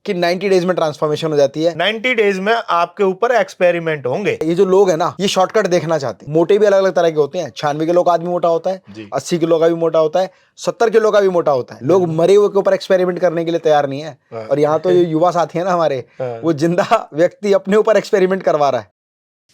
कि 90 डेज में ट्रांसफॉर्मेशन हो जाती है। 90 डेज में आपके ऊपर एक्सपेरिमेंट होंगे। ये जो लोग है ना, ये शॉर्टकट देखना चाहते हैं। मोटे भी अलग अलग तरह के होते हैं। 96 किलो का आदमी मोटा होता है, 80 किलो का भी मोटा होता है, 70 किलो का भी मोटा होता है। लोग मरे हुए के ऊपर एक्सपेरिमेंट करने के लिए तैयार नहीं है। और यहाँ तो ये युवा साथी है ना हमारे, वो जिंदा व्यक्ति अपने ऊपर एक्सपेरिमेंट करवा रहा है।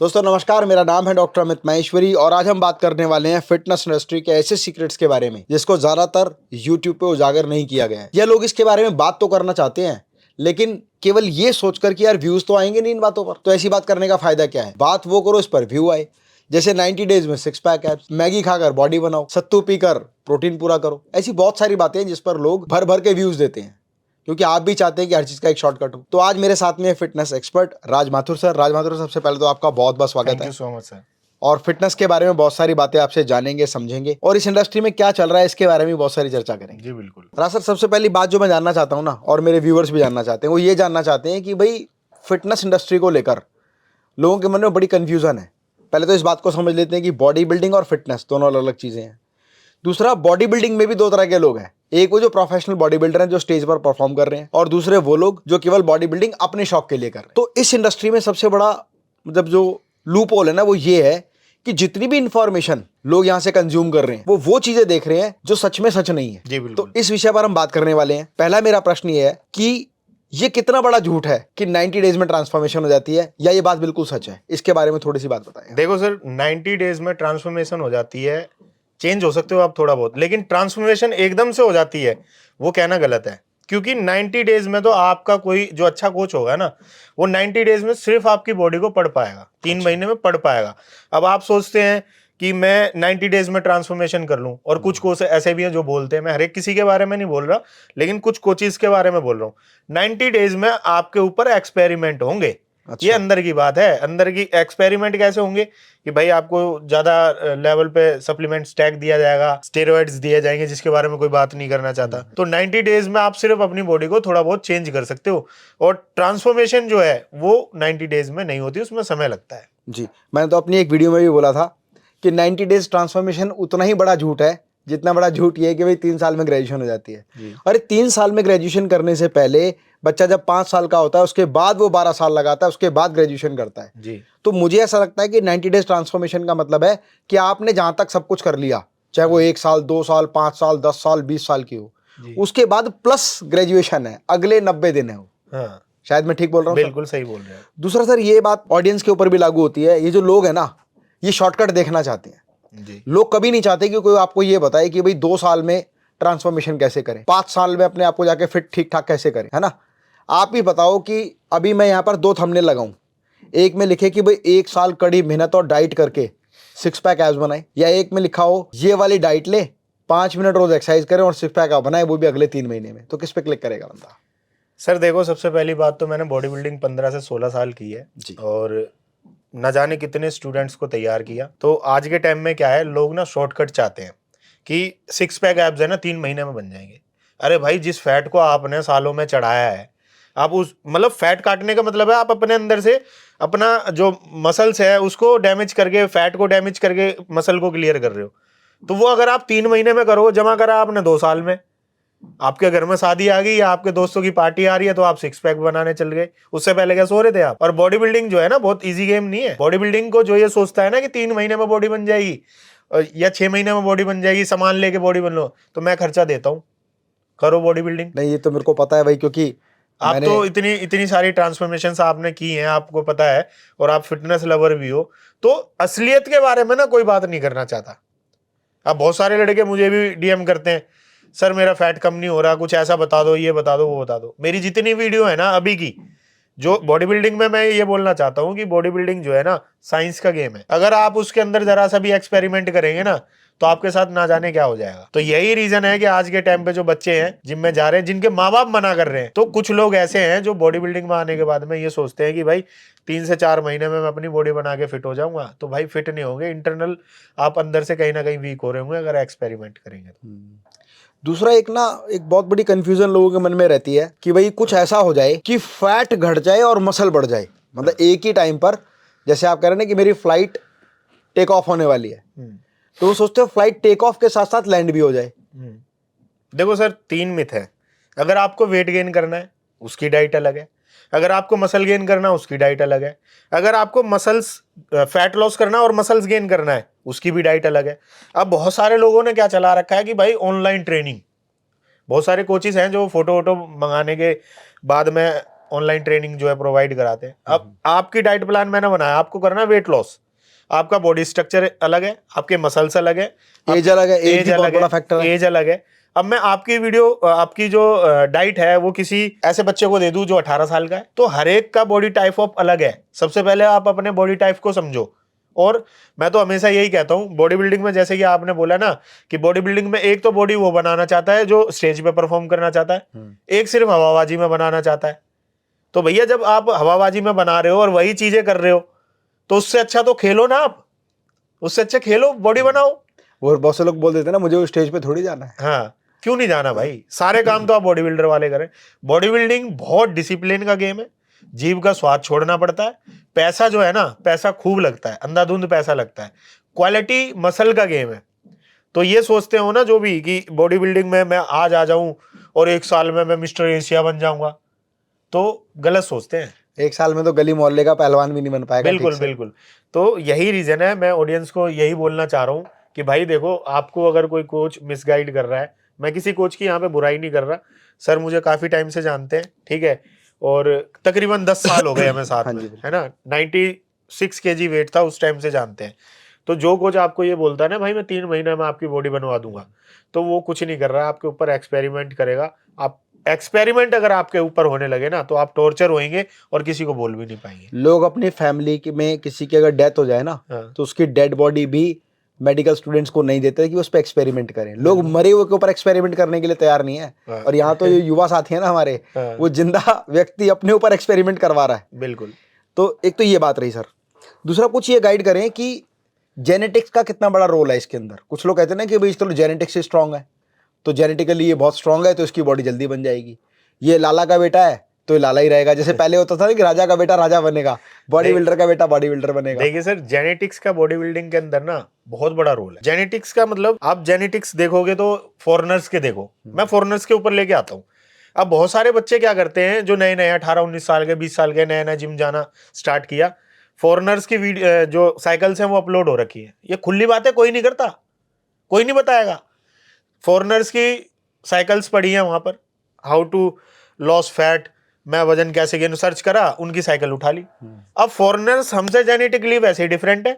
दोस्तों नमस्कार, मेरा नाम है डॉक्टर अमित माहेश्वरी और आज हम बात करने वाले हैं फिटनेस इंडस्ट्री के ऐसे सीक्रेट्स के बारे में जिसको ज्यादातर यूट्यूब पे उजागर नहीं किया गया है। यह लोग इसके बारे में बात तो करना चाहते हैं, लेकिन केवल ये सोचकर कि यार व्यूज तो आएंगे नहीं इन बातों पर, तो ऐसी बात करने का फायदा क्या है। बात वो करो इस पर व्यू आए। जैसे 90 डेज में 6 पैक एब्स, मैगी खाकर बॉडी बनाओ, सत्तू पीकर प्रोटीन पूरा करो। ऐसी बहुत सारी बातें हैं जिस पर लोग भर भर के व्यूज देते हैं, क्योंकि आप भी चाहते हैं कि हर चीज का एक शॉर्टकट हो। तो आज मेरे साथ में फिटनेस एक्सपर्ट राज माथुर सर। राज माथुर, सबसे पहले तो आपका बहुत बहुत स्वागत है। Thank you so much sir. और फिटनेस के बारे में बहुत सारी बातें आपसे जानेंगे, समझेंगे और इस इंडस्ट्री में क्या चल रहा है इसके बारे में बहुत सारी चर्चा करेंगे। जी बिल्कुल। राज सर, सबसे पहली बात जो मैं जानना चाहता हूँ ना, और मेरे व्यूअर्स भी जानना चाहते हैं, वो ये जानना चाहते हैं कि भाई फिटनेस इंडस्ट्री को लेकर लोगों के मन में बड़ी कंफ्यूजन है। पहले तो इस बात को समझ लेते हैं कि बॉडी बिल्डिंग और फिटनेस दोनों अलग अलग चीजें हैं। दूसरा, बॉडी बिल्डिंग में भी दो तरह के लोग हैं। एक वो जो प्रोफेशनल बॉडी बिल्डर हैं जो स्टेज पर परफॉर्म कर रहे हैं, और दूसरे वो लोग जो केवल बॉडी बिल्डिंग अपने शौक के लिए कर रहे हैं। तो इस इंडस्ट्री में सबसे बड़ा मतलब जो लूप होल है ना, वो ये है कि जितनी भी इंफॉर्मेशन लोग यहाँ से कंज्यूम कर रहे हैं वो चीजें देख रहे हैं जो सच में सच नहीं है। जी बिल्कुल। तो इस विषय पर हम बात करने वाले हैं। पहला मेरा प्रश्न ये है कि ये कितना बड़ा झूठ है कि 90 डेज में ट्रांसफॉर्मेशन हो जाती है, या ये बात बिल्कुल सच है। इसके बारे में थोड़ी सी बात बताएं। देखो सर, 90 डेज में ट्रांसफॉर्मेशन हो जाती है, चेंज हो सकते हो आप थोड़ा बहुत, लेकिन ट्रांसफॉर्मेशन एकदम से हो जाती है वो कहना गलत है। क्योंकि 90 डेज में तो आपका कोई जो अच्छा कोच होगा ना, वो 90 डेज में सिर्फ आपकी बॉडी को पढ़ पाएगा, 3 महीने में पढ़ पाएगा। अब आप सोचते हैं कि मैं 90 डेज में ट्रांसफॉर्मेशन कर लूं, और कुछ कोच ऐसे भी हैं जो बोलते हैं, मैं हर एक किसी के बारे में नहीं बोल रहा, लेकिन कुछ कोचेस के बारे में बोल रहा हूँ, 90 डेज में आपके ऊपर एक्सपेरिमेंट होंगे। अच्छा। ये अंदर की बात है। अंदर की एक्सपेरिमेंट कैसे होंगे कि भाई आपको ज्यादा लेवल पे सप्लीमेंट स्टैक दिया जाएगा, स्टेरॉइड्स दिए जाएंगे, जिसके बारे में कोई बात नहीं करना चाहता। तो 90 डेज में आप सिर्फ अपनी बॉडी को थोड़ा बहुत चेंज कर सकते हो, और ट्रांसफॉर्मेशन जो है वो 90 डेज में नहीं होती, उसमें समय लगता है। जी, मैंने तो अपनी एक वीडियो में भी बोला था कि 90 डेज ट्रांसफॉर्मेशन उतना ही बड़ा झूठ है जितना बड़ा झूठ ये है कि भाई 3 साल में ग्रेजुएशन हो जाती है। और 3 साल में ग्रेजुएशन करने से पहले बच्चा जब 5 साल का होता है, उसके बाद वो 12 साल लगाता है, उसके बाद ग्रेजुएशन करता है। जी। तो मुझे ऐसा लगता है कि 90 डेज ट्रांसफॉर्मेशन का मतलब है कि आपने जहां तक सब कुछ कर लिया, चाहे वो 1 साल, 2 साल, 5 साल, 10 साल, 20 साल की हो, उसके बाद प्लस ग्रेजुएशन है, अगले 90 दिन है वो। हाँ, शायद मैं ठीक बोल रहा हूँ? बिल्कुल सही बोल रहे हैं। दूसरा सर, ये बात ऑडियंस के ऊपर भी लागू होती है। ये जो लोग हैं ना, ये शॉर्टकट देखना चाहते हैं। जी। लोग कभी नहीं चाहते कि कोई आपको ये बताए कि भाई 2 साल में ट्रांसफॉर्मेशन कैसे करें, 5 साल में अपने आप को जाके फिट ठीक ठाक कैसे करें, है ना। आप ही बताओ कि अभी मैं यहाँ पर 2 थंबनेल लगाऊं, एक में लिखे कि भाई 1 साल कड़ी मेहनत और डाइट करके 6 पैक एब्स बनाए, या एक में लिखा हो ये वाली डाइट ले, 5 मिनट रोज एक्सरसाइज करें और 6 पैक बनाए, वो भी अगले 3 महीने में। तो किस पे क्लिक करेगा बंदा? सर देखो, सबसे पहली बात तो मैंने बॉडी बिल्डिंग 15 से 16 साल की है जी। और न जाने कितने स्टूडेंट्स को तैयार किया। तो आज के टाइम में क्या है, लोग ना शॉर्टकट चाहते हैं कि 6 पैक एब्स है ना 3 महीने में बन जाएंगे। अरे भाई, जिस फैट को आपने सालों में चढ़ाया है, आप उस मतलब फैट काटने का मतलब है आप अपने अंदर से अपना जो मसल्स है उसको डैमेज करके, फैट को डैमेज करके मसल को क्लियर कर रहे हो। तो वो अगर आप 3 महीने में करो, जमा करा आपने 2 साल में, आपके घर में शादी आ गई या आपके दोस्तों की पार्टी आ रही है तो आप 6 पैक बनाने चल गए। उससे पहले क्या सो रहे थे आप? और बॉडी बिल्डिंग जो है ना, बहुत इजी गेम नहीं है। बॉडी बिल्डिंग को जो ये सोचता है ना कि 3 महीने में बॉडी बन जाएगी या 6 महीने में बॉडी बन जाएगी, सामान लेके बॉडी बन लो, तो मैं खर्चा देता हूँ, करो बॉडी बिल्डिंग। नहीं, ये तो मेरे को पता है भाई, क्योंकि आप तो इतनी सारी ट्रांसफॉर्मेशन आपने की हैं, आपको पता है, और आप फिटनेस लवर भी हो, तो असलियत के बारे में ना कोई बात नहीं करना चाहता। अब बहुत सारे लड़के मुझे भी डीएम करते हैं, सर मेरा फैट कम नहीं हो रहा, कुछ ऐसा बता दो, ये बता दो, वो बता दो। मेरी जितनी वीडियो है ना अभी की जो बॉडी बिल्डिंग में, मैं ये बोलना चाहता हूँ कि बॉडी बिल्डिंग जो है ना साइंस का गेम है। अगर आप उसके अंदर जरा सा भी एक्सपेरिमेंट करेंगे ना तो आपके साथ ना जाने क्या हो जाएगा। तो यही रीजन है कि आज के टाइम पे जो बच्चे हैं जिम में जा रहे हैं, जिनके माँ बाप मना कर रहे हैं, तो कुछ लोग ऐसे हैं जो बॉडी बिल्डिंग में आने के बाद में ये सोचते हैं कि भाई 3 से 4 महीने में मैं अपनी बॉडी बना के फिट हो जाऊंगा। तो भाई फिट नहीं होंगे, इंटरनल आप अंदर से कहीं ना कहीं वीक हो रहे होंगे अगर एक्सपेरिमेंट करेंगे तो। दूसरा, एक बहुत बड़ी कंफ्यूजन लोगों के मन में रहती है कि भाई कुछ ऐसा हो जाए कि फैट घट जाए और मसल बढ़ जाए, मतलब एक ही टाइम पर। जैसे आप कह रहे हैं कि मेरी फ्लाइट टेक ऑफ होने वाली है, तो वो सोचते हो फ्लाइट टेक ऑफ के साथ साथ लैंड भी हो जाए। देखो सर, 3 मिथ है। अगर आपको वेट गेन करना है उसकी डाइट अलग है। अगर आपको मसल गेन करना है उसकी डाइट अलग है। अगर आपको मसल्स फैट लॉस करना है और मसल्स गेन करना है उसकी भी डाइट अलग है। अब बहुत सारे लोगों ने क्या चला रखा है कि भाई ऑनलाइन ट्रेनिंग, बहुत सारे कोचेस हैं जो फोटो वोटो मंगाने के बाद में ऑनलाइन ट्रेनिंग जो है प्रोवाइड कराते हैं। अब आपकी डाइट प्लान मैंने बनाया, आपको करना है वेट लॉस, आपका बॉडी स्ट्रक्चर अलग है, आपके मसल्स अलग है, एज अलग है, एज भी बहुत बड़ा फैक्टर है। एज अलग है। अब मैं आपकी वीडियो, आपकी जो डाइट है वो किसी ऐसे बच्चे को दे दूं जो 18 साल का है, तो हर एक का बॉडी टाइप ऑफ अलग है। सबसे पहले आप अपने बॉडी टाइप को समझो। और मैं तो हमेशा यही कहता हूं, बॉडी बिल्डिंग में जैसे कि आपने बोला ना कि बॉडी बिल्डिंग में एक तो बॉडी वो बनाना चाहता है जो स्टेज पे परफॉर्म करना चाहता है, एक सिर्फ हवाबाजी में बनाना चाहता है। तो भैया जब आप हवाबाजी में बना रहे हो और वही चीजें कर रहे हो तो उससे अच्छा तो खेलो ना, आप उससे अच्छा खेलो, बॉडी बनाओ। और बहुत से लोग बोल देते हैं ना मुझे उस स्टेज पे थोड़ी जाना है। हाँ, क्यों नहीं जाना भाई, सारे काम तो आप बॉडी बिल्डर वाले करें। बॉडी बिल्डिंग बहुत डिसिप्लिन का गेम है, जीभ का स्वाद छोड़ना पड़ता है। पैसा जो है ना, पैसा खूब लगता है, अंधाधुंध पैसा लगता है। क्वालिटी मसल का गेम है। तो ये सोचते हो ना जो भी कि बॉडी बिल्डिंग में मैं आज आ जाऊं और 1 साल में मैं मिस्टर एशिया बन जाऊंगा, तो गलत सोचते हैं। 1 साल में तो गली मोहल्ले का पहलवान भी नहीं बन पाएगा। बिल्कुल बिल्कुल। तो यही रीजन है, मैं ऑडियंस को यही बोलना चाह रहा हूँ कि भाई देखो, आपको अगर कोई कोच मिसगाइड कर रहा है, मैं किसी कोच की यहाँ पे बुराई नहीं कर रहा, सर मुझे काफी टाइम से जानते हैं, ठीक है, और तकरीबन 10 साल हो गए हमें साथ हाँ में, जी, है ना। 96 kg वेट था उस टाइम से जानते हैं। तो जो कोच आपको ये बोलता है ना भाई मैं 3 महीने में आपकी बॉडी बनवा दूंगा, तो वो कुछ नहीं कर रहा है, आपके ऊपर एक्सपेरिमेंट करेगा। आप एक्सपेरिमेंट अगर आपके ऊपर होने लगे ना तो आप टॉर्चर होएंगे और किसी को बोल भी नहीं पाएंगे। लोग अपनी फैमिली में किसी की अगर डेथ हो जाए ना, हाँ। तो उसकी डेड बॉडी भी मेडिकल स्टूडेंट्स को नहीं देते कि उस पर एक्सपेरिमेंट करें। लोग मरे हुए के ऊपर एक्सपेरिमेंट करने के लिए तैयार नहीं है। हाँ। और यहाँ तो ये युवा साथी है ना हमारे, हाँ। वो जिंदा व्यक्ति अपने ऊपर एक्सपेरिमेंट करवा रहा है। बिल्कुल। तो एक तो ये बात रही सर। दूसरा कुछ ये गाइड करें कि जेनेटिक्स का कितना बड़ा रोल है इसके अंदर। कुछ लोग कहते हैं ना कि भाई चलो जेनेटिक्स से स्ट्रांग है, तो जेनेटिकली ये बहुत स्ट्रांग है तो इसकी बॉडी जल्दी बन जाएगी। ये लाला का बेटा है तो ये लाला ही रहेगा। जैसे पहले होता था ना कि राजा का बेटा राजा बनेगा, बॉडी बिल्डर का बेटा बॉडी बिल्डर बनेगा। देखिए सर, जेनेटिक्स का बॉडी बिल्डिंग के अंदर ना बहुत बड़ा रोल है। जेनेटिक्स का मतलब आप जेनेटिक्स देखोगे तो फॉरेनर्स के देखो, मैं फॉरेनर्स के ऊपर लेके आता हूँ। अब बहुत सारे बच्चे क्या करते हैं जो नए नए 18-19 साल के 20 साल के नया नया जिम जाना स्टार्ट किया, फॉरेनर्स की वीडियो जो साइकिल्स हैं वो अपलोड हो रखी है। ये खुली बात है, कोई नहीं करता, कोई नहीं बताएगा। फॉरेनर्स की साइकिल्स पड़ी हैं वहां पर, हाउ टू लॉस फैट, मैं वजन कैसे गेन, सर्च करा, उनकी साइकिल उठा ली। अब फॉरेनर्स हमसे जेनेटिकली वैसे ही डिफरेंट है।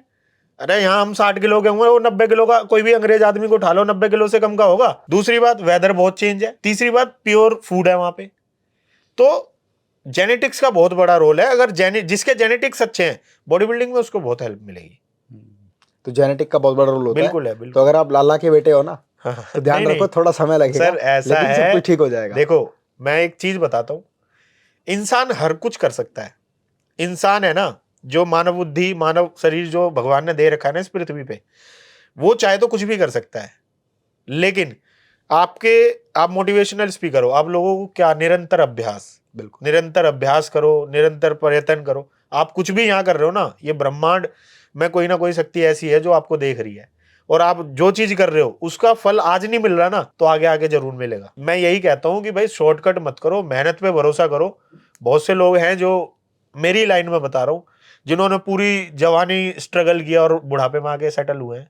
अरे यहाँ हम 60 किलो के होंगे, वो 90 किलो का, कोई भी अंग्रेज आदमी को उठा लो 90 किलो से कम का होगा। दूसरी बात, वेदर बहुत चेंज है। तीसरी बात, प्योर फूड है वहां पे। तो जेनेटिक्स का बहुत बड़ा रोल है। अगर जिसके जेनेटिक्स अच्छे हैं बॉडी बिल्डिंग में, उसको बहुत हेल्प मिलेगी। तो जेनेटिक का बहुत बड़ा रोल होता बिल्कुल है, है। बिल्कुल। तो अगर आप लाला के बेटे हो ना, तो ध्यान नहीं, रखो, थोड़ा समय लगेगा सर ऐसा लेकिन है, सब कुछ ठीक हो जाएगा। देखो मैं एक चीज बताता हूं, इंसान हर कुछ कर सकता है। इंसान है ना, जो मानव बुद्धि, मानव शरीर जो भगवान ने दे रखा है ना इस पृथ्वी पे, वो चाहे तो कुछ भी कर सकता है। लेकिन आप मोटिवेशनल स्पीकर हो, आप लोगों को क्या, निरंतर अभ्यास, बिल्कुल निरंतर अभ्यास करो, निरंतर प्रयत्न करो। आप कुछ भी यहाँ कर रहे हो ना, ये ब्रह्मांड में कोई ना कोई शक्ति ऐसी है जो आपको देख रही है, और आप जो चीज कर रहे हो उसका फल आज नहीं मिल रहा ना, तो आगे आगे जरूर मिलेगा। मैं यही कहता हूं कि भाई शॉर्टकट मत करो, मेहनत पे भरोसा करो। बहुत से लोग हैं जो मेरी लाइन में बता रहा हूं, जिन्होंने पूरी जवानी स्ट्रगल किया और बुढ़ापे में आके सेटल हुए हैं।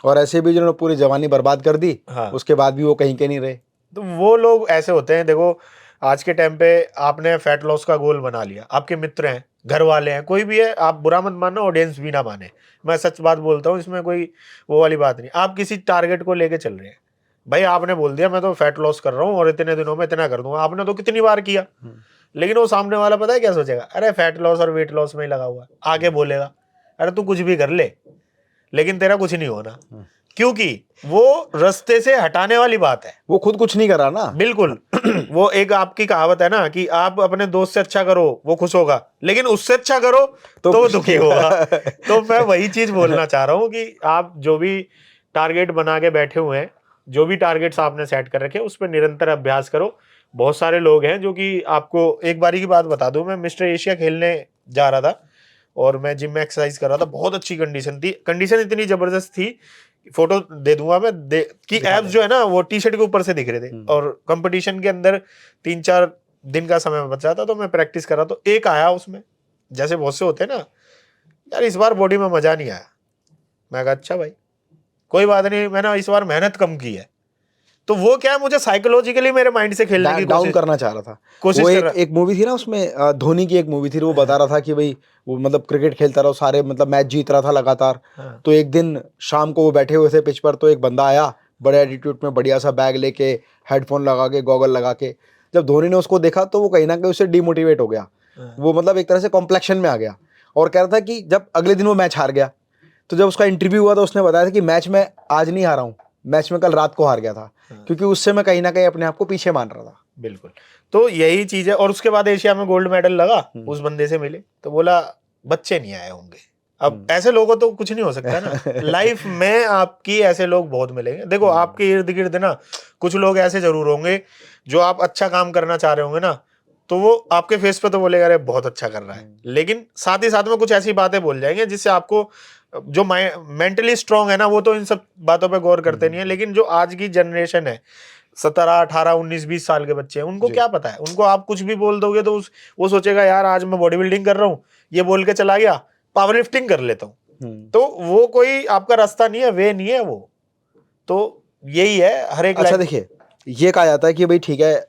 और ऐसे भी जिन्होंने पूरी जवानी बर्बाद कर दी, हाँ। उसके बाद भी वो कहीं के नहीं रहे। तो वो लोग ऐसे होते हैं। देखो आज के टाइम पे आपने फैट लॉस का गोल बना लिया, आपके मित्र हैं, घर वाले हैं, कोई भी है, आप बुरा मत मानना, ऑडियंस भी ना माने, मैं सच बात बोलता हूँ, इसमें कोई वो वाली बात नहीं। आप किसी टारगेट को लेके चल रहे हैं, भाई आपने बोल दिया मैं तो फैट लॉस कर रहा हूँ और इतने दिनों में इतना कर दूंगा, आपने तो कितनी बार किया, लेकिन वो सामने वाला पता है क्या सोचेगा, अरे फैट लॉस और वेट लॉस में ही लगा हुआ है। आगे बोलेगा अरे तू कुछ भी कर ले लेकिन तेरा कुछ नहीं होना, क्योंकि वो रास्ते से हटाने वाली बात है। वो खुद कुछ नहीं कर रहा ना। बिल्कुल। वो एक आपकी कहावत है ना कि आप अपने दोस्त से अच्छा करो वो खुश होगा, लेकिन उससे अच्छा करो तो वो दुखी होगा। तो मैं वही चीज बोलना चाह रहा हूँ कि आप जो भी टारगेट बना के बैठे हुए हैं, जो भी टारगेट्स आपने सेट कर रखे, उस पर निरंतर अभ्यास करो। बहुत सारे लोग हैं जो कि आपको, एक बारी की बात बता दूं, मैं मिस्टर एशिया खेलने जा रहा था और मैं जिम में एक्सरसाइज कर रहा था, बहुत अच्छी कंडीशन थी, कंडीशन इतनी जबरदस्त थी, फोटो दे दूंगा मैं कि एब्स जो है ना वो टी शर्ट के ऊपर से दिख रहे थे, और कंपटीशन के अंदर 3-4 दिन का समय बचा था तो मैं प्रैक्टिस कर रहा, तो एक आया उसमें, जैसे बहुत से होते हैं ना, यार इस बार बॉडी में मजा नहीं आया। मैं कहा अच्छा भाई कोई बात नहीं, मैंने इस बार मेहनत कम की है। तो वो क्या है, मुझे साइकोलॉजिकली मेरे माइंड से खेलने की डाउन कोशिश करना चाह रहा था। कोशिश वो कर एक रहा। एक मूवी थी ना उसमें, धोनी की एक मूवी थी, वो बता रहा था कि भाई वो मतलब क्रिकेट खेलता रहा, सारे मतलब मैच जीत रहा था लगातार। हाँ। तो एक दिन शाम को वो बैठे हुए थे पिच पर, तो एक बंदा आया बड़े एटीट्यूड में, बढ़िया सा बैग लेके, हेडफोन लगा के, गॉगल लगा के। जब धोनी ने उसको देखा तो वो कहीं ना कहीं उससे डिमोटिवेट हो गया। वो मतलब एक तरह से कॉम्प्लेक्शन में आ गया, और कह रहा था कि जब अगले दिन वो मैच हार गया, तो जब उसका इंटरव्यू हुआ तो उसने बताया था कि मैच में आज नहीं हारा हूँ, मैच में कल रात को हार गया था, क्योंकि उससे मैं कहीं ना कहीं अपने आप को पीछे मान रहा था। बिल्कुल, तो यही चीज है। और उसके बाद एशिया में गोल्ड मेडल लगा, उस बंदे से मिले तो बोला बच्चे नहीं आए होंगे। अब ऐसे लोगों तो कुछ नहीं हो सकता ना लाइफ में, आपकी ऐसे लोग बहुत मिलेंगे। देखो आपके इर्द गिर्द ना कुछ लोग ऐसे जरूर होंगे जो आप अच्छा काम करना चाह रहे होंगे ना, तो वो आपके फेस पे तो बोलेगा अरे बहुत अच्छा कर रहा है, लेकिन साथ ही साथ में कुछ ऐसी बातें बोल जाएंगे जिससे आपको, जो मेंटली स्ट्रांग है ना, वो तो इन सब बातों पे गौर करते नहीं है। लेकिन जो आज की जनरेशन है, 17, 18, 19, 20 साल के बच्चे हैं, उनको क्या पता है। उनको आप कुछ भी बोल दोगे तो वो सोचेगा यार आज मैं बॉडी बिल्डिंग कर रहा हूँ, ये बोल के चला गया पावर लिफ्टिंग कर लेता हूँ। तो वो कोई आपका रास्ता नहीं है, वे नहीं है वो। तो यही है हर एक। अच्छा देखिए, ये कहा जाता है कि भाई ठीक है,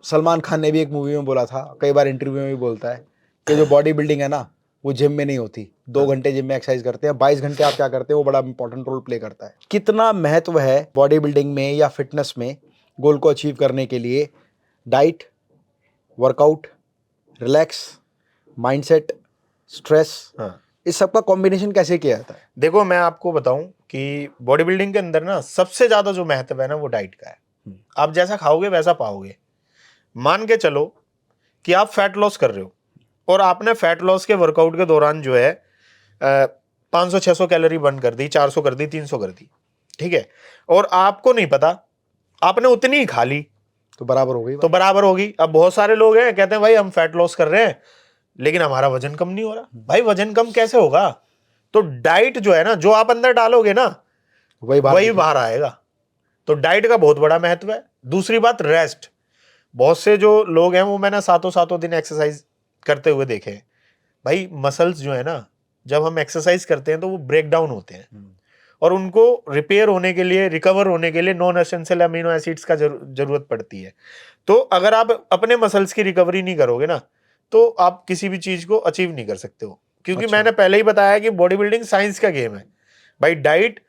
सलमान खान ने भी एक मूवी में बोला था, कई बार इंटरव्यू में भी बोलता है कि जो बॉडी बिल्डिंग है ना, वो जिम में नहीं होती। 2 घंटे जिम में एक्सरसाइज करते हैं, 22 घंटे आप क्या करते हैं वो बड़ा इंपॉर्टेंट रोल प्ले करता है। कितना महत्व है बॉडी बिल्डिंग में या फिटनेस में गोल को अचीव करने के लिए? Diet, workout, relax, mindset, stress, इस सब का कॉम्बिनेशन कैसे किया जाता है? देखो मैं आपको बताऊं कि बॉडी बिल्डिंग के अंदर ना सबसे ज्यादा जो महत्व है ना, वो डाइट का है। आप जैसा खाओगे वैसा पाओगे। मान के चलो कि आप फैट लॉस कर रहे हो, और आपने फैट लॉस के वर्कआउट के दौरान जो है 500-600 कैलोरी बर्न कर दी, 400 कर दी, 300 कर दी, ठीक है, और आपको नहीं पता, आपने उतनी ही खा ली, तो बराबर हो गई। तो बराबर होगी। अब बहुत सारे लोग हैं कहते हैं भाई हम फैट लॉस कर रहे हैं लेकिन हमारा वजन कम नहीं हो रहा। भाई वजन कम कैसे होगा? तो डाइट जो है ना, जो आप अंदर डालोगे ना वही बाहर आएगा। तो डाइट का बहुत बड़ा महत्व है। दूसरी बात रेस्ट। बहुत से जो लोग हैं वो मैंने सातों दिन एक्सरसाइज करते हुए देखे हैं। भाई मसल्स जो है ना, जब हम एक्सरसाइज करते हैं तो वो ब्रेक डाउन होते हैं, और उनको रिपेयर होने के लिए, रिकवर होने के लिए नॉन एसेंशियल अमीनो एसिड्स का जरूरत पड़ती है। तो अगर आप अपने मसल्स की रिकवरी नहीं करोगे ना, तो आप किसी भी चीज को अचीव नहीं कर सकते हो। क्योंकि मैंने पहले ही बताया कि बॉडी बिल्डिंग साइंस का गेम है भाई। डाइट,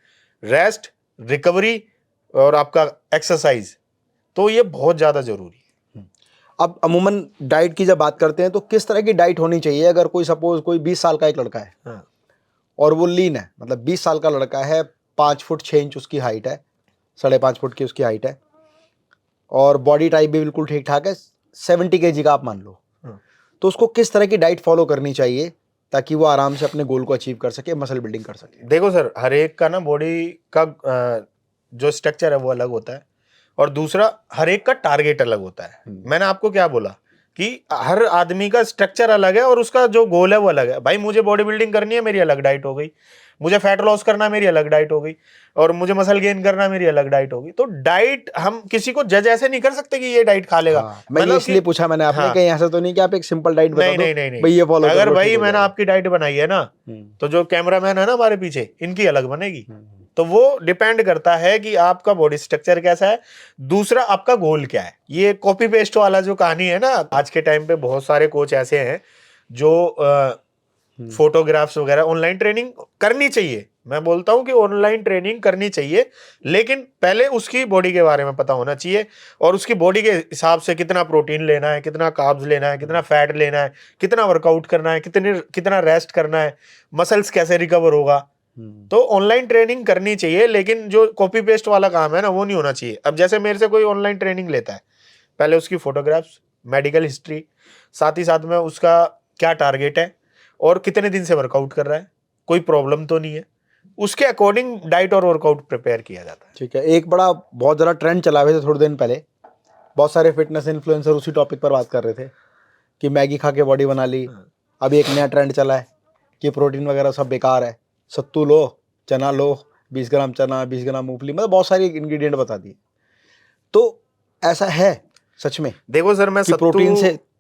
रेस्ट, रिकवरी और आपका एक्सरसाइज, तो ये बहुत ज्यादा जरूरी है। अब अमूमन डाइट की जब बात करते हैं तो किस तरह की डाइट होनी चाहिए? अगर कोई सपोज कोई 20 साल का एक लड़का है और वो लीन है, मतलब 20 साल का लड़का है, 5 फुट 6 इंच उसकी हाइट है, 5.5 फुट की उसकी हाइट है, और बॉडी टाइप भी बिल्कुल ठीक ठाक है, 70 kg का आप मान लो, तो उसको किस तरह की डाइट फॉलो करनी चाहिए ताकि वो आराम से अपने गोल को अचीव कर सके, मसल बिल्डिंग कर सके? देखो सर, हर एक का ना बॉडी का जो स्ट्रक्चर है वो अलग होता है, और दूसरा हर एक का टारगेट अलग होता है। मैंने आपको क्या बोला कि हर आदमी का स्ट्रक्चर अलग है और उसका जो गोल है वो अलग है। भाई मुझे बॉडी बिल्डिंग करनी है, मेरी अलग डाइट हो गई। मुझे फैट लॉस करना, मेरी अलग डाइट हो गई। और मुझे मसल गेन करना, मेरी अलग डाइट होगी। तो डाइट हम किसी को जज ऐसे नहीं कर सकते कि ये डाइट खा लेगा। मैं ये इसलिए पूछा मैंने आपने, कहीं ऐसा तो नहीं कि आप एक सिंपल डाइट बता दो, नहीं, भाई ये फॉलो अगर भाई मैंने आपकी डाइट बनाई है ना, तो जो कैमरामैन है ना हमारे पीछे, इनकी अलग बनेगी। तो वो डिपेंड करता है कि आपका बॉडी स्ट्रक्चर कैसा है, दूसरा आपका गोल क्या है। ये कॉपी पेस्ट वाला जो कहानी है ना, आज के टाइम पे बहुत सारे कोच ऐसे हैं जो फोटोग्राफ्स वगैरह, ऑनलाइन ट्रेनिंग करनी चाहिए। मैं बोलता हूं कि ऑनलाइन ट्रेनिंग करनी चाहिए, लेकिन पहले उसकी बॉडी के बारे में पता होना चाहिए, और उसकी बॉडी के हिसाब से कितना प्रोटीन लेना है, कितना कार्ब्स लेना है, कितना फैट लेना है, कितना वर्कआउट करना है, कितना रेस्ट करना है, मसल्स कैसे रिकवर होगा। तो ऑनलाइन ट्रेनिंग करनी चाहिए, लेकिन जो कॉपी पेस्ट वाला काम है ना, वो नहीं होना चाहिए। अब जैसे मेरे से कोई ऑनलाइन ट्रेनिंग लेता है, पहले उसकी फोटोग्राफ्स, मेडिकल हिस्ट्री, साथ ही साथ में उसका क्या टारगेट है और कितने दिन से वर्कआउट कर रहा है, कोई प्रॉब्लम तो नहीं है, उसके अकॉर्डिंग डाइट और वर्कआउट प्रिपेयर किया जाता है। ठीक है। एक बड़ा बहुत ज़्यादा ट्रेंड चला हुआ था थोड़े दिन पहले, बहुत सारे फिटनेस इन्फ्लुएंसर उसी टॉपिक पर बात कर रहे थे कि मैगी खा के बॉडी बना ली। अभी एक नया ट्रेंड चला है कि प्रोटीन वगैरह सब बेकार है, सत्तू लो, चना लो, 20 ग्राम चना, 20 ग्राम मूंगफली, मतलब बहुत सारी इंग्रेडिएंट बता दिए। तो ऐसा है सच में देखो सर, मैं कि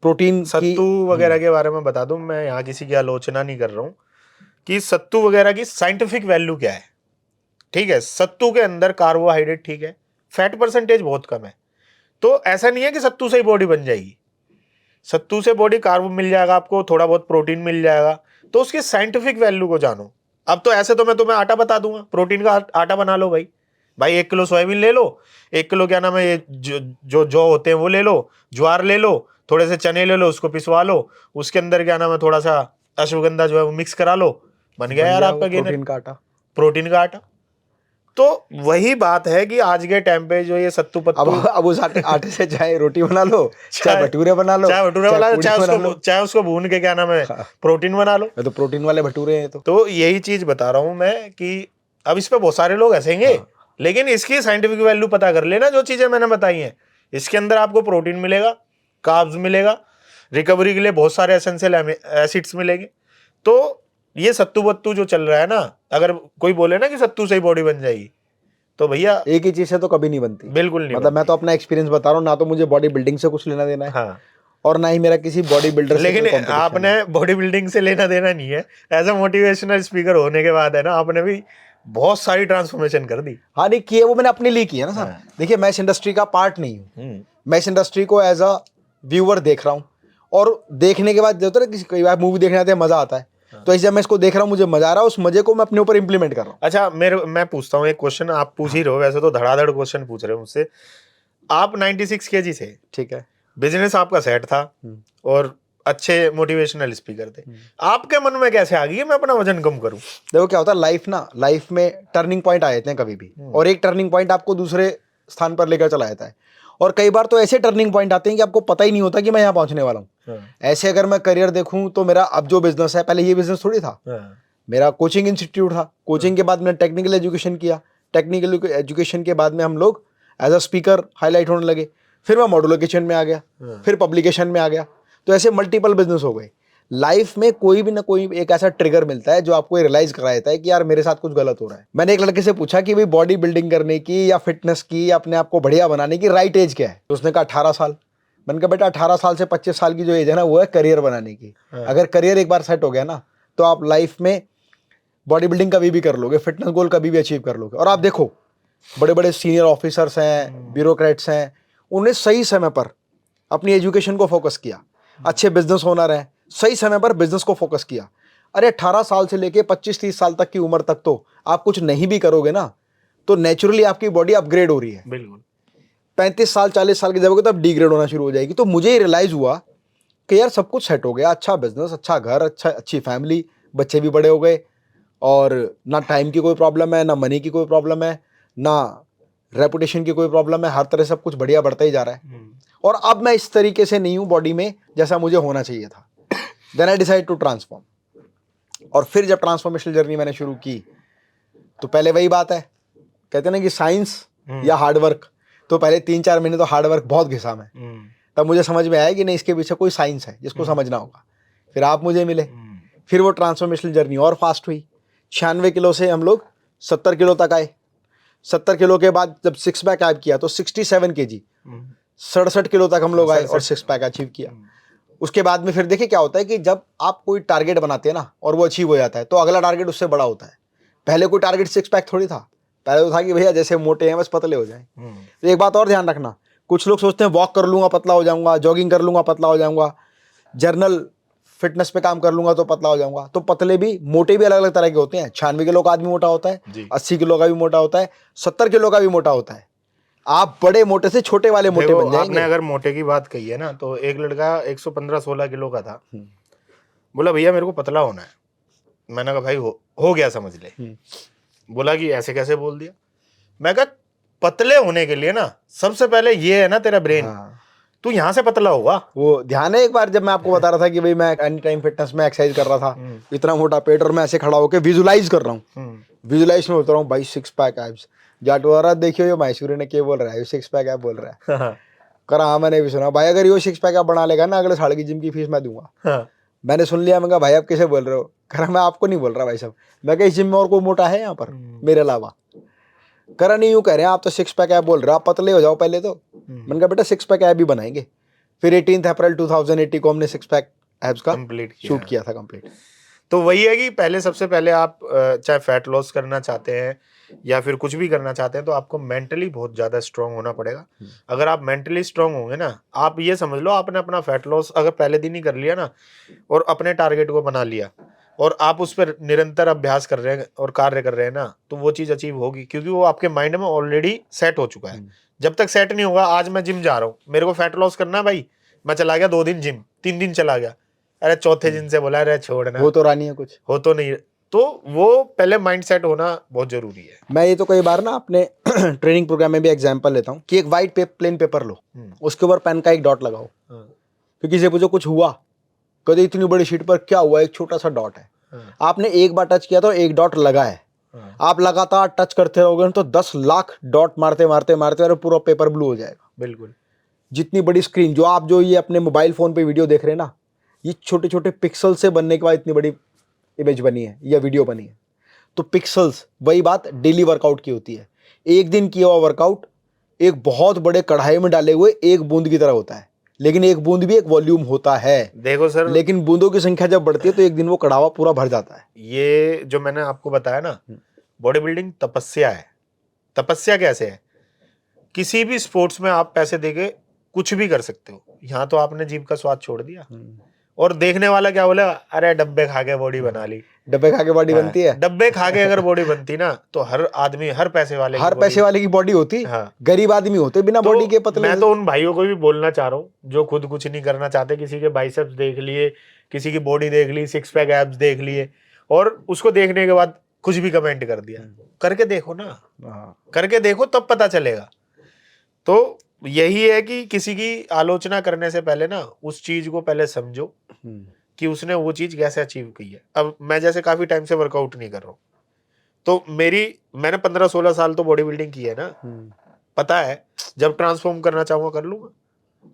प्रोटीन सत्तू वगैरह के बारे में बता दूं, मैं यहाँ किसी की आलोचना नहीं कर रहा हूँ कि सत्तू वगैरह की साइंटिफिक वैल्यू क्या है। ठीक है, सत्तू के अंदर कार्बोहाइड्रेट ठीक है, फैट परसेंटेज बहुत कम है, तो ऐसा नहीं है कि सत्तू से ही बॉडी बन जाएगी। सत्तू से बॉडी कार्ब मिल जाएगा आपको, थोड़ा बहुत प्रोटीन मिल जाएगा, तो उसकी साइंटिफिक वैल्यू को जानो। अब तो ऐसे तो मैं तुम्हें आटा बता दूंगा, प्रोटीन का आटा बना लो भाई। 1 किलो सोयाबीन ले लो, 1 किलो क्या नाम है ये जो होते हैं वो ले लो, ज्वार ले लो, थोड़े से चने ले लो, उसको पिसवा लो, उसके अंदर क्या नाम है थोड़ा सा अश्वगंधा जो है वो मिक्स करा लो, बन गया यार आपका गेनर, प्रोटीन का आटा। तो वही बात है कि आज के टाइम पे जो ये सत्तू पत्तू, अब उस आटे से चाहे रोटी बना लो, चाहे भटूरे बना लो, चाहे उसको भून के क्या नाम है प्रोटीन बना लो, तो प्रोटीन वाले भटूरे हैं। तो यही चीज बता रहा हूं मैं कि अब इस पे बहुत सारे लोग हंसेंगे, लेकिन इसकी साइंटिफिक वैल्यू पता कर लेना। जो चीजें मैंने बताई हैं, इसके अंदर आपको प्रोटीन मिलेगा, कार्ब्स मिलेगा, रिकवरी के लिए बहुत सारे एसेंशियल एसिड्स मिलेंगे। तो ये सत्तू बत्तू जो चल रहा है ना, अगर कोई बोले ना कि सत्तू से ही बॉडी बन जाएगी, तो भैया एक ही चीज से तो कभी नहीं बनती, बिल्कुल नहीं। मतलब मैं तो अपना एक्सपीरियंस बता रहा हूँ, ना तो मुझे बॉडी बिल्डिंग से कुछ लेना देना है, हाँ, और ना ही मेरा किसी बॉडी बिल्डर से। लेकिन आपने बॉडी बिल्डिंग से लेना देना नहीं है, एज अ मोटिवेशनल स्पीकर होने के बाद है ना, आपने भी बहुत सारी ट्रांसफॉर्मेशन कर दी। हाँ नहीं किए, वो मैंने अपने लिए किया ना सर। देखिए मैं इस इंडस्ट्री का पार्ट नहीं हूँ, मैं इस इंडस्ट्री को एज अ व्यूअर देख रहा हूँ, और देखने के बाद जो होता है ना, कई बार मूवी देखने आते हैं मजा आता है, तो ऐसे जब मैं इसको देख रहा हूँ मुझे मजा आ रहा है, उस मजे को मैं अपने ऊपर इंप्लीमेंट कर रहा हूँ। अच्छा, मैं पूछता हूँ एक क्वेश्चन, आप पूछ ही रहे हो, वैसे तो धड़ाधड़ क्वेश्चन पूछ रहे हो मुझसे। आप 96 kg थे, ठीक है, बिजनेस आपका सेट था और अच्छे मोटिवेशनल स्पीकर थे, आपके मन में कैसे आ गई मैं अपना वजन कम करूं? देखो क्या होता है, लाइफ में टर्निंग पॉइंट आ जाते हैं कभी भी, और एक टर्निंग पॉइंट आपको दूसरे स्थान पर लेकर चला जाता है, और कई बार तो ऐसे टर्निंग पॉइंट आते हैं कि आपको पता ही नहीं होता कि मैं यहाँ पहुंचने वाला हूँ। ऐसे अगर मैं करियर देखूं तो मेरा अब जो बिजनेस है, पहले ये बिजनेस थोड़ी था, मेरा कोचिंग इंस्टीट्यूट था, कोचिंग के बाद मैंने टेक्निकल एजुकेशन किया, टेक्निकल एजुकेशन के बाद में हम लोग एज अ स्पीकर हाईलाइट होने लगे, फिर मैं मॉड्यूलर किचन में आ गया, फिर पब्लिकेशन में आ गया, तो ऐसे मल्टीपल बिजनेस हो गए। लाइफ में कोई भी ना कोई एक ऐसा ट्रिगर मिलता है जो आपको रियलाइज करा देता है कि यार मेरे साथ कुछ गलत हो रहा है। मैंने एक लड़के से पूछा कि भाई बॉडी बिल्डिंग करने की या फिटनेस की या अपने आप को बढ़िया बनाने की राइट एज क्या है, तो उसने कहा 18 साल। मैंने कहा बेटा 18 साल से 25 साल की जो एज है ना, वो है करियर बनाने की। अगर करियर एक बार सेट हो गया ना, तो आप लाइफ में बॉडी बिल्डिंग कभी भी कर लोगे, फिटनेस गोल कभी भी अचीव कर लोगे। और आप देखो बड़े बड़े सीनियर ऑफिसर्स हैं, ब्यूरोक्रेट्स हैं, उन्हें सही समय पर अपनी एजुकेशन को फोकस किया, अच्छे बिजनेस ओनर हैं, सही समय पर बिजनेस को फोकस किया। अरे 18 साल से लेके 25-30 साल तक की उम्र तक तो आप कुछ नहीं भी करोगे ना, तो नेचुरली आपकी बॉडी अपग्रेड हो रही है। बिल्कुल 35 साल 40 साल की जाओगे तो अब डिग्रेड होना शुरू हो जाएगी। तो मुझे ये रियलाइज हुआ कि यार सब कुछ सेट हो गया, अच्छा बिजनेस, अच्छा घर, अच्छी फैमिली, बच्चे भी बड़े हो गए, और ना टाइम की कोई प्रॉब्लम है, ना मनी की कोई प्रॉब्लम है, ना रेपुटेशन की कोई प्रॉब्लम है, हर तरह सब कुछ बढ़िया बढ़ता ही जा रहा है। और अब मैं इस तरीके से नहीं हूँ बॉडी में जैसा मुझे होना चाहिए था। Then I decide to transform. और फिर जब ट्रांसफॉर्मेशनल जर्नी मैंने शुरू की, तो पहले वही बात है, कहते ना कि साइंस या हार्डवर्क, तो पहले 3-4 महीने तो हार्डवर्क बहुत घिसा मैं, तब मुझे समझ में आया कि नहीं, इसके पीछे कोई साइंस है जिसको समझना होगा। फिर आप मुझे मिले, फिर वो ट्रांसफॉर्मेशनल जर्नी और फास्ट हुई। 96 किलो से हम लोग 70 किलो तक आए। 70 किलो के बाद जब 6 पैक ऐप किया तो 67 kg, 67 किलो तक हम लोग आए और 6 पैक अचीव किया। उसके बाद में फिर देखिए क्या होता है कि जब आप कोई टारगेट बनाते हैं ना और वो अचीव हो जाता है, तो अगला टारगेट उससे बड़ा होता है। पहले कोई टारगेट 6 पैक थोड़ी था, पहले तो था कि भैया जैसे मोटे हैं बस पतले हो जाएं। तो एक बात और ध्यान रखना, कुछ लोग सोचते हैं वॉक कर लूंगा पतला हो जाऊंगा, जॉगिंग कर लूंगा पतला हो जाऊंगा, जर्नल फिटनेस पे काम कर लूंगा तो पतला हो जाऊंगा। तो पतले भी मोटे भी अलग अलग तरह के होते हैं। 96 किलो का आदमी मोटा होता है, 80 किलो का भी मोटा होता है, 70 किलो का भी मोटा होता है। आप बड़े मोटे से छोटे वाले मोटे बन जाएंगे। आपने अगर मोटे की बात कही है ना, तो एक लड़का 115-16 किलो का था, बोला भैया मेरे को पतला होना है। मैंने कहा भाई हो गया समझ ले। बोला कि ऐसे कैसे बोल दिया? मैं कहा पतले होने के लिए ना सबसे पहले ये है ना तेरा ब्रेन, तू यहाँ से पतला होगा। वो ध्यान है एक बार जब मैं आपको बता रहा था कि भाई मैं एनी टाइम फिटनेस में एक्सरसाइज कर रहा था, इतना मोटा पेट, और मैं ऐसे खड़ा होकर विजुलाइज कर रहा हूँ, विजुलाइज में होता रहा हूँ भाई 6 पैक एब्स। जाटवारा देखियो ये मैसूरी ने क्या बोल रहा है, 6 पैक ऐप बोल रहा है। करा हाँ मैंने भी सुना भाई, अगर ये 6 पैक ऐप बना लेगा ना, अगले साल की जिम की फीस मैं दूंगा। मैंने सुन लिया, मैं कहा भाई आप कैसे बोल रहे हो? कह रहा मैं आपको नहीं बोल रहा भाई साहब, मैं कहा इस जिम में और कोई मोटा है यहाँ पर मेरे अलावा? करण यूं कह रहे हैं, आप तो 6 पैक ऐप बोल रहे हो, आप पतले हो जाओ पहले तो। मैंने कहा बेटा 6 पैक ऐप भी बनाएंगे। फिर 18 अप्रैल 2018 को हमने 6 पैक एप्स का कंप्लीट शूट किया था कंप्लीट। तो वही है कि पहले सबसे पहले आप चाहे फैट लॉस करना चाहते हैं या फिर कुछ भी करना चाहते हैं तो आपको मेंटली बहुत ज्यादा स्ट्रांग होना पड़ेगा। अगर आप मेंटली स्ट्रांग होंगे ना, आप ये समझ लो आपने अपना फैट लॉस अगर पहले दिन ही कर लिया ना और अपने टारगेट को बना लिया और आप उस पर निरंतर अभ्यास कर रहे हैं और कार्य कर रहे हैं ना, तो वो चीज अचीव होगी क्योंकि वो आपके माइंड में ऑलरेडी सेट हो चुका है। जब तक सेट नहीं होगा, आज मैं जिम जा रहा हूँ, मेरे को फैट लॉस करना है भाई, मैं चला गया 2 दिन जिम, 3 दिन चला गया, अरे चौथे दिन से बोला अरे छोड़ना, वो तो रानी है कुछ, हो तो नहीं, तो वो पहले माइंड सेट होना बहुत जरूरी है। मैं ये तो कई बार ना अपने ट्रेनिंग प्रोग्राम में भी एग्जांपल लेता हूँ कि एक वाइट प्लेन पेपर लो, उसके ऊपर पेन का एक डॉट लगाओ, फिर किसी से पूछो कुछ हुआ, कभी इतनी बड़ी शीट पर क्या हुआ, एक छोटा सा डॉट है, आपने एक बार टच किया तो एक डॉट लगा है, आप लगातार टच करते रहोगे तो 10 लाख डॉट मारते मारते मारते और पूरा पेपर ब्लू हो जाएगा। बिल्कुल। जितनी बड़ी स्क्रीन जो आप जो ये अपने मोबाइल फोन पे वीडियो देख रहे हैं ना, ये छोटे छोटे पिक्सल से बनने के बाद इतनी बड़ी इमेज बनी है या वीडियो बनी है। तो पिक्सल्स, वही बात डेली वर्कआउट की होती है। एक दिन किया हुआ वर्कआउट एक बहुत बड़े कढ़ाई में डाले हुए एक बूंद की तरह होता है, लेकिन एक बूंद भी एक वॉल्यूम होता है। देखो सर, लेकिन बूंदों की संख्या जब बढ़ती है तो एक दिन वो कढ़ावा पूरा भर जाता है। ये जो मैंने आपको बताया ना, बॉडी बिल्डिंग तपस्या है। तपस्या कैसे है? किसी भी स्पोर्ट्स में आप पैसे देके कुछ भी कर सकते हो। यहाँ तो आपने जीभ का स्वाद छोड़ दिया और देखने वाला क्या बोला, अरे डब्बे खा के बॉडी बना ली। डब्बे खा के बॉडी बनती है? डब्बे खा के अगर बॉडी बनती ना तो हर आदमी, हर पैसे वाले की बॉडी होती। हाँ। गरीब आदमी होते बिना तो बॉडी के पतले। मैं तो उन भाइयों को भी बोलना चाह रहा हूँ जो खुद कुछ नहीं करना चाहते, किसी के बाइसेप्स देख लिए, किसी की बॉडी देख ली, 6 पैक एब्स देख लिए और उसको देखने के बाद कुछ भी कमेंट कर दिया। करके देखो ना, करके देखो तब पता चलेगा। तो यही है कि किसी की आलोचना करने से पहले ना उस चीज को पहले समझो कि उसने वो चीज कैसे अचीव की है। अब मैं जैसे काफी टाइम से वर्कआउट नहीं कर रहा हूँ, तो मैंने 15-16 साल तो बॉडी बिल्डिंग की है ना, पता है जब ट्रांसफॉर्म करना चाहूंगा कर लूंगा।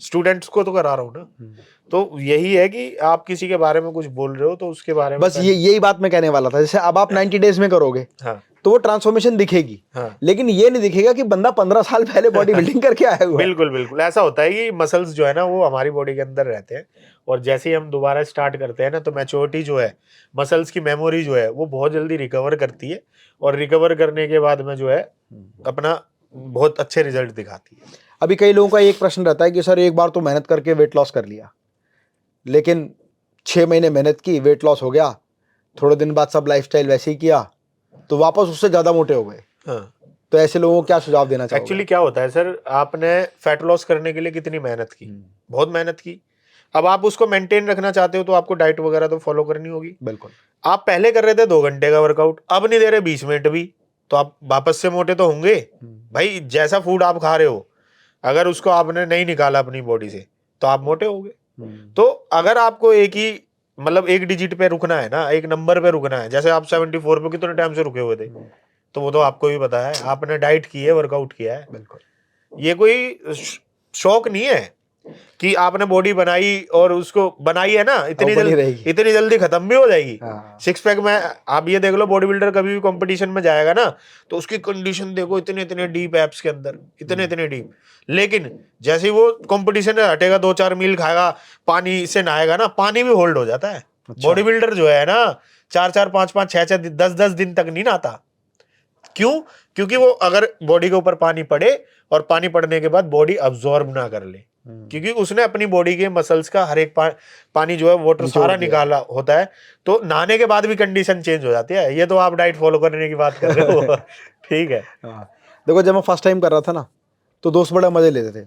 स्टूडेंट्स को तो करा रहा हूँ ना। तो यही है कि आप किसी के बारे में कुछ बोल रहे हो तो उसके बारे में बस यही बात मैं कहने वाला था। जैसे अब आप 90 डेज में करोगे, हाँ, तो वो ट्रांसफॉर्मेशन दिखेगी, हाँ, लेकिन ये नहीं दिखेगा कि बंदा 15 साल पहले बॉडी बिल्डिंग करके आया हुआ है। बिल्कुल बिल्कुल ऐसा होता है कि मसल्स जो है ना वो हमारी बॉडी के अंदर रहते हैं और जैसे ही हम दोबारा स्टार्ट करते हैं ना तो मैच्योरिटी जो है, मसल्स की मेमोरी जो है वो बहुत जल्दी रिकवर करती है और रिकवर करने के बाद में जो है अपना बहुत अच्छे रिजल्ट दिखाती है। अभी कई लोगों का एक प्रश्न रहता है कि सर एक बार तो मेहनत करके वेट लॉस कर लिया, लेकिन 6 महीने मेहनत की, वेट लॉस हो गया, थोड़े दिन बाद सब लाइफस्टाइल वैसे ही किया तो वापस उससे ज्यादा मोटे हो गए। हाँ। तो ऐसे लोगों को क्या सुझाव देना चाहोगे? एक्चुअली क्या होता है सर, आपने फैट लॉस करने के लिए कितनी मेहनत की, बहुत मेहनत की। अब आप उसको मेंटेन रखना चाहते हो तो आपको डाइट वगैरह तो फॉलो करनी होगी। बिल्कुल। आप पहले कर रहे थे 2 घंटे का वर्कआउट, अब नहीं दे रहे 20 मिनट भी, तो आप वापस से मोटे तो होंगे भाई। जैसा फूड आप खा रहे हो अगर उसको आपने नहीं निकाला अपनी बॉडी से तो आप मोटे होगे। तो अगर आपको एक ही मतलब एक डिजिट पे रुकना है ना, एक नंबर पे रुकना है, जैसे आप 74 पे कितने टाइम से रुके हुए थे, तो वो तो आपको भी पता है, आपने डाइट की है, वर्कआउट किया है। बिल्कुल। ये कोई शौक नहीं है कि आपने बॉडी बनाई और उसको बनाई है ना इतनी जल्दी खत्म भी हो जाएगी। 6 पैक में आप ये देख लो, बॉडी बिल्डर कभी भी कंपटीशन में जाएगा ना तो उसकी कंडीशन देखो, इतने डीप एप्स के अंदर, इतने डीप, लेकिन जैसे ही वो कंपटीशन में हटेगा, 2-4 मील खाएगा, पानी से नहाएगा ना, पानी भी होल्ड हो जाता है। बॉडी बिल्डर जो है ना 4-4, 5-5, 6-6, 10-10 दिन तक नहीं नहाता। क्यों? क्योंकि वो अगर बॉडी के ऊपर पानी पड़े और पानी पड़ने के बाद बॉडी अब्सॉर्ब ना कर ले, क्योंकि उसने अपनी बॉडी के मसल्स का हर एक पानी जो है वाटर सारा निकाला होता है। तो नहाने के बाद भी कंडीशन चेंज हो जाती है। ये तो आप डाइट फॉलो करने की बात कर रहे हो। ठीक है। देखो जब मैं फर्स्ट टाइम कर रहा था ना तो दोस्त बड़ा मजे लेते थे,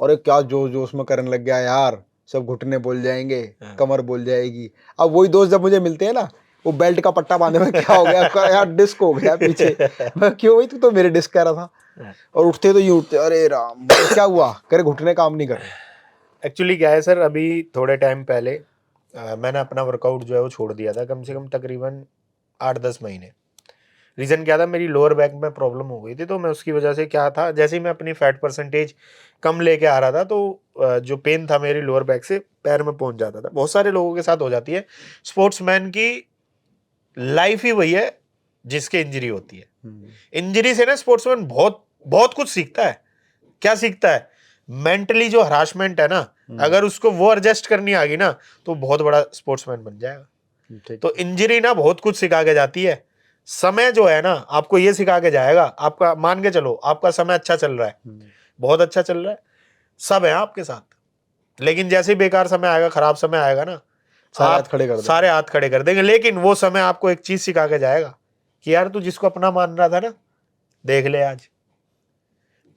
और क्या जोश में करने लग गया यार, सब घुटने बोल जाएंगे, कमर बोल जाएगी। अब वही दोस्त जब मुझे मिलते हैं ना, वो बेल्ट का पट्टा बांधे में क्या हो गया यार, डिस्क हो गया पीछे। मैं क्यों भाई, तू तो मेरे डिस्क कह रहा था। और उठते तो यूं उठते, अरे राम क्या हुआ, करे घुटने काम नहीं कर रहे। एक्चुअली क्या है सर, अभी थोड़े टाइम पहले मैंने अपना वर्कआउट जो है वो छोड़ दिया था, कम से कम तकरीबन 8-10 महीने। रीज़न क्या था, मेरी लोअर बैक में प्रॉब्लम हो गई थी, तो मैं उसकी वजह से क्या था, जैसे ही मैं अपनी फैट परसेंटेज कम लेके आ रहा था तो जो पेन था मेरी लोअर बैक से पैर में पहुंच जाता था। बहुत सारे लोगों के साथ हो जाती है। स्पोर्ट्समैन की लाइफ ही वही है जिसके इंजरी होती है। इंजरी से ना स्पोर्ट्समैन बहुत बहुत कुछ सीखता है। क्या सीखता है? मेंटली जो हरासमेंट है ना, अगर उसको वो एडजस्ट करनी आ गई ना तो बहुत बड़ा स्पोर्ट्समैन बन जाएगा। तो इंजरी ना बहुत कुछ सिखा के जाती है। समय जो है ना आपको ये सिखा के जाएगा। आपका मान के चलो आपका समय अच्छा चल रहा है, बहुत अच्छा चल रहा है, सब है आपके साथ, लेकिन जैसे ही बेकार समय आएगा, खराब समय आएगा ना, सारे हाथ खड़े कर देंगे। लेकिन वो समय आपको एक चीज सिखा के जाएगा कि यार तू जिसको अपना मान रहा था ना, देख ले आज।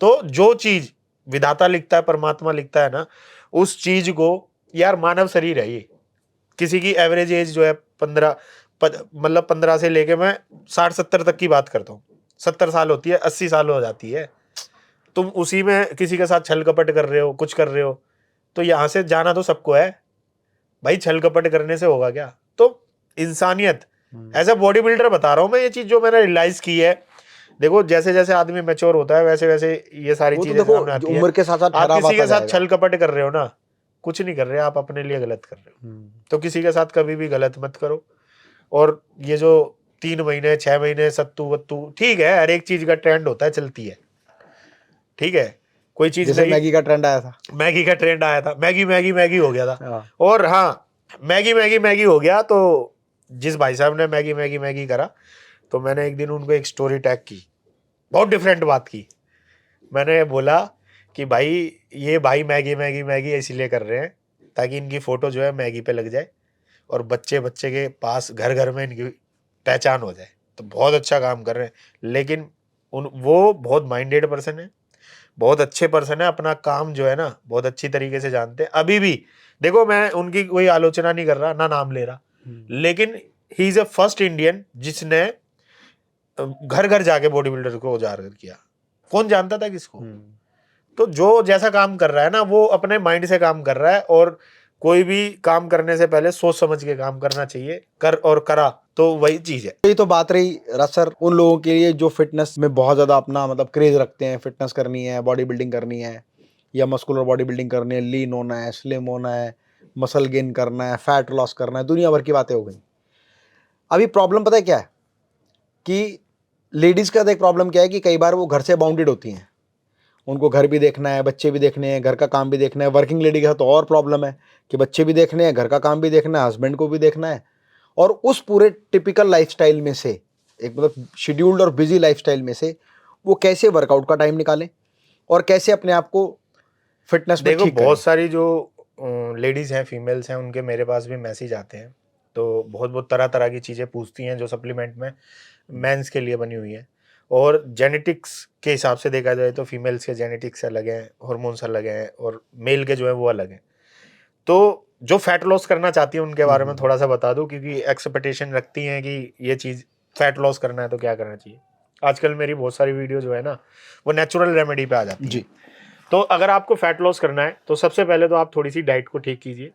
तो जो चीज विधाता लिखता है, परमात्मा लिखता है ना, उस चीज को, यार मानव शरीर है ये, किसी की एवरेज एज जो है 15 से लेके मैं 60-70 तक की बात करता हूँ, 70 साल होती है, 80 साल हो जाती है। तुम उसी में किसी के साथ छल कपट कर रहे हो, कुछ कर रहे हो, तो यहां से जाना तो सबको है भाई। छल कपट करने से होगा क्या? तो इंसानियत, एज अ बॉडी बिल्डर बता रहा हूं मैं ये चीज जो मैंने रियलाइज की है। देखो जैसे जैसे आदमी मैच्योर होता है वैसे वैसे ये सारी चीजें सामने आती है। उम्र के साथ साथ आप किसी के साथ छल कपट कर रहे हो ना, कुछ नहीं कर रहे, आप अपने लिए गलत कर रहे हो। तो किसी के साथ कभी भी गलत मत करो। और ये जो 3 महीने 6 महीने सत्तू वत्तू, ठीक है, हर एक चीज का ट्रेंड होता है, चलती है, ठीक है। कोई चीज जैसे मैगी का ट्रेंड आया था, मैगी का ट्रेंड आया था, मैगी मैगी मैगी हो गया था। और हाँ, मैगी मैगी मैगी हो गया। तो जिस भाई साहब ने मैगी मैगी मैगी करा, तो मैंने एक दिन उनको एक स्टोरी टैग की, बहुत डिफरेंट बात की। मैंने बोला कि भाई ये भाई मैगी मैगी मैगी इसलिए कर रहे हैं ताकि इनकी फोटो जो है मैगी पे लग जाए और बच्चे बच्चे के पास घर घर में इनकी पहचान हो जाए। तो बहुत अच्छा काम कर रहे हैं, लेकिन वो बहुत माइंडेड पर्सन है, बहुत अच्छे पर्सन है, अपना काम जो है ना बहुत अच्छी तरीके से जानते हैं। अभी भी देखो, मैं उनकी कोई आलोचना नहीं कर रहा, ना नाम ले रहा, लेकिन he is a first Indian जिसने घर घर जाके बॉडी बिल्डर को उजागर किया। कौन जानता था किसको? तो जो जैसा काम कर रहा है ना, वो अपने माइंड से काम कर रहा है। और कोई भी काम करने से पहले सोच समझ के काम करना चाहिए, कर और करा तो वही चीज है। ये तो बात रही सर उन लोगों के लिए जो फिटनेस में बहुत ज्यादा अपना मतलब क्रेज रखते हैं, फिटनेस करनी है, बॉडी बिल्डिंग करनी है, या मस्कुलर बॉडी बिल्डिंग करनी है, लीन होना है, स्लिम होना है, मसल गेन करना है, फैट लॉस करना है, दुनिया भर की बातें हो गई। अभी प्रॉब्लम पता है क्या है कि लेडीज का एक प्रॉब्लम क्या है कि कई बार वो घर से बाउंडेड होती हैं, उनको घर भी देखना है, बच्चे भी देखने हैं, घर का काम भी देखना है। वर्किंग लेडी का तो और प्रॉब्लम है कि बच्चे भी देखने हैं, घर का काम भी देखना है, हस्बैंड को भी देखना है। और उस पूरे टिपिकल लाइफस्टाइल में से, एक मतलब शेड्यूल्ड और बिजी लाइफस्टाइल में से वो कैसे वर्कआउट का टाइम निकालें और कैसे अपने आप को फिटनेस में ठीक करें। बहुत सारी जो लेडीज हैं, फीमेल्स हैं, उनके मेरे पास भी मैसेज आते हैं, तो बहुत बहुत तरह तरह की चीज़ें पूछती हैं जो सप्लीमेंट में मेंस के लिए बनी हुई है। और जेनेटिक्स के हिसाब से देखा जाए तो फीमेल्स के जेनेटिक्स अलग हैं, हॉर्मोन्स अलग हैं, और मेल के जो है वो अलग हैं। तो जो फैट लॉस करना चाहती है उनके बारे में थोड़ा सा बता दूं, क्योंकि एक्सपेक्टेशन रखती हैं कि ये चीज़ फैट लॉस करना है तो क्या करना चाहिए। आजकल मेरी बहुत सारी वीडियो जो है ना वो नेचुरल रेमेडी पे आ जाती है। तो अगर आपको फैट लॉस करना है तो सबसे पहले तो आप थोड़ी सी डाइट को ठीक कीजिए,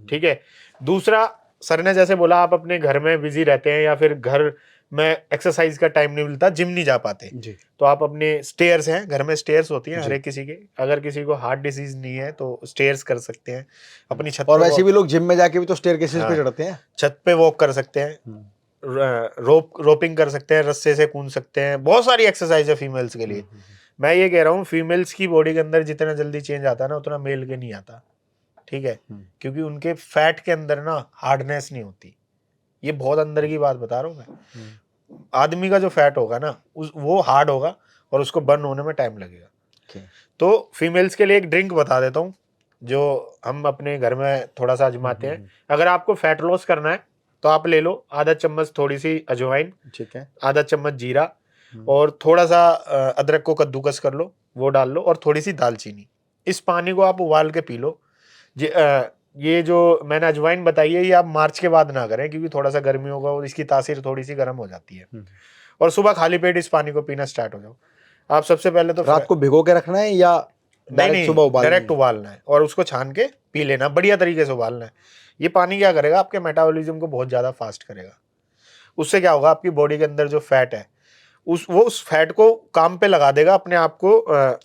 ठीक है। दूसरा, सर ने जैसे बोला आप अपने घर में बिजी रहते हैं या फिर घर में एक्सरसाइज का टाइम नहीं मिलता, जिम नहीं जा पाते जी। तो आप अपने स्टेयर्स हैं, घर में स्टेयर्स होती हैं हर एक किसी के, अगर किसी को हार्ट डिसीज नहीं है तो स्टेयर्स कर सकते हैं अपनी छत। और वैसे भी लोग जिम में जाके भी तो स्टेयरकेसेस पे चढ़ते हैं, छत पे वॉक कर सकते हैं, रोपिंग कर सकते हैं, रस्से से कूद सकते हैं, बहुत सारी एक्सरसाइज है फीमेल्स के लिए। मैं ये कह रहा हूँ फीमेल्स की बॉडी के अंदर जितना जल्दी चेंज आता है ना उतना मेल के नहीं आता, ठीक है, क्योंकि उनके फैट के अंदर ना हार्डनेस नहीं होती। ये बहुत अंदर की बात बता रहा हूँ मैं। आदमी का जो फैट होगा ना वो हार्ड होगा और उसको बर्न होने में टाइम लगेगा। तो फीमेल्स के लिए एक ड्रिंक बता देता हूँ जो हम अपने घर में थोड़ा सा आजमाते हैं। अगर आपको फैट लॉस करना है तो आप ले लो आधा चम्मच थोड़ी सी अजवाइन, ठीक है, आधा चम्मच जीरा, और थोड़ा सा अदरक को कद्दूकस कर लो, वो डाल लो, और थोड़ी सी दालचीनी। इस पानी को आप उबाल के पी लो। ये जो मैंने अजवाइन बताई है ये आप मार्च के बाद ना करें, क्योंकि थोड़ा सा गर्मी होगा और इसकी तासीर थोड़ी सी गर्म हो जाती है। और सुबह खाली पेट इस पानी को पीना स्टार्ट हो जाओ। आप सबसे पहले तो रात को भिगो के रखना है या डायरेक्ट सुबह उबालना? डायरेक्ट उबालना है और उसको छान के पी लेना, बढ़िया तरीके से उबालना है। ये पानी क्या करेगा, आपके मेटाबॉलिज्म को बहुत ज्यादा फास्ट करेगा। उससे क्या होगा, आपकी बॉडी के अंदर जो फैट है उस फैट को काम पे लगा देगा, अपने आप को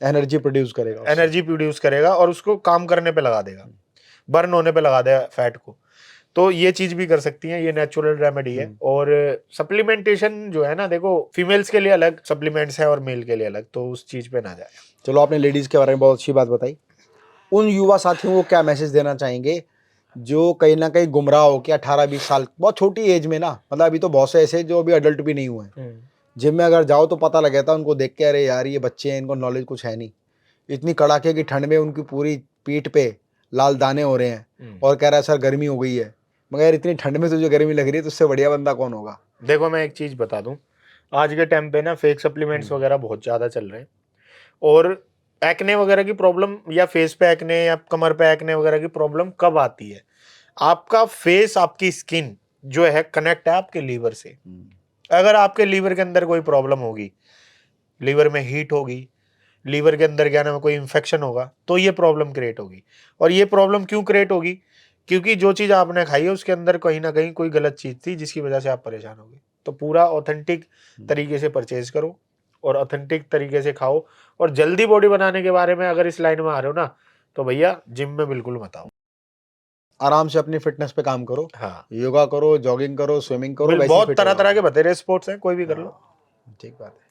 एनर्जी प्रोड्यूस करेगा और उसको काम करने पे लगा देगा, बर्न होने पे लगा देगा फैट को। तो ये चीज भी कर सकती हैं, ये नेचुरल रेमेडी है। और सप्लीमेंटेशन जो है ना, देखो फीमेल्स के लिए अलग सप्लीमेंट्स है और मेल के लिए अलग, तो उस चीज पे ना जाए। चलो, आपने लेडीज के बारे में बहुत अच्छी बात बताई। उन युवा साथियों को क्या मैसेज देना चाहेंगे जो कहीं ना कहीं गुमराह हो के 18-20 साल, बहुत छोटी एज में ना, मतलब अभी तो बहुत से ऐसे जो अभी अडल्ट भी नहीं हुए हैं, जिम में अगर जाओ तो पता लग जाता है उनको देख के, अरे यार ये बच्चे हैं, इनको नॉलेज कुछ है नहीं। इतनी कड़ाके की ठंड में उनकी पूरी पीठ पे लाल दाने हो रहे हैं और कह रहा है सर गर्मी हो गई है। मगर यार इतनी ठंड में तुझे गर्मी लग रही है तो उससे बढ़िया बंदा कौन होगा। देखो मैं एक चीज बता दूं, आज के टाइम पे ना फेक सप्लीमेंट्स वगैरह बहुत ज्यादा चल रहे हैं, और एक्ने वगैरह की प्रॉब्लम या फेस पे एक्ने या कमर पे एक्ने वगैरह की प्रॉब्लम कब आती है? आपका फेस, आपकी स्किन जो है कनेक्ट है आपके लीवर से। अगर आपके लीवर के अंदर कोई प्रॉब्लम होगी, लीवर में हीट होगी, लीवर के अंदर क्या नाम है कोई इन्फेक्शन होगा, तो ये प्रॉब्लम क्रिएट होगी। और ये प्रॉब्लम क्यों क्रिएट होगी? क्योंकि जो चीज़ आपने खाई है उसके अंदर कहीं ना कहीं कोई गलत चीज़ थी जिसकी वजह से आप परेशान हो गए। तो पूरा ऑथेंटिक तरीके से परचेज करो और ऑथेंटिक तरीके से खाओ। और जल्दी बॉडी बनाने के बारे में अगर इस लाइन में आ रहे हो ना, तो भैया जिम में बिल्कुल मत आओ। आराम से अपनी फिटनेस पे काम करो, हाँ, योगा करो, जॉगिंग करो, स्विमिंग करो, वैसे बहुत फिट तरह हो तरह जाओगे। के बतेरे स्पोर्ट्स हैं, कोई भी कर लो। ठीक बात है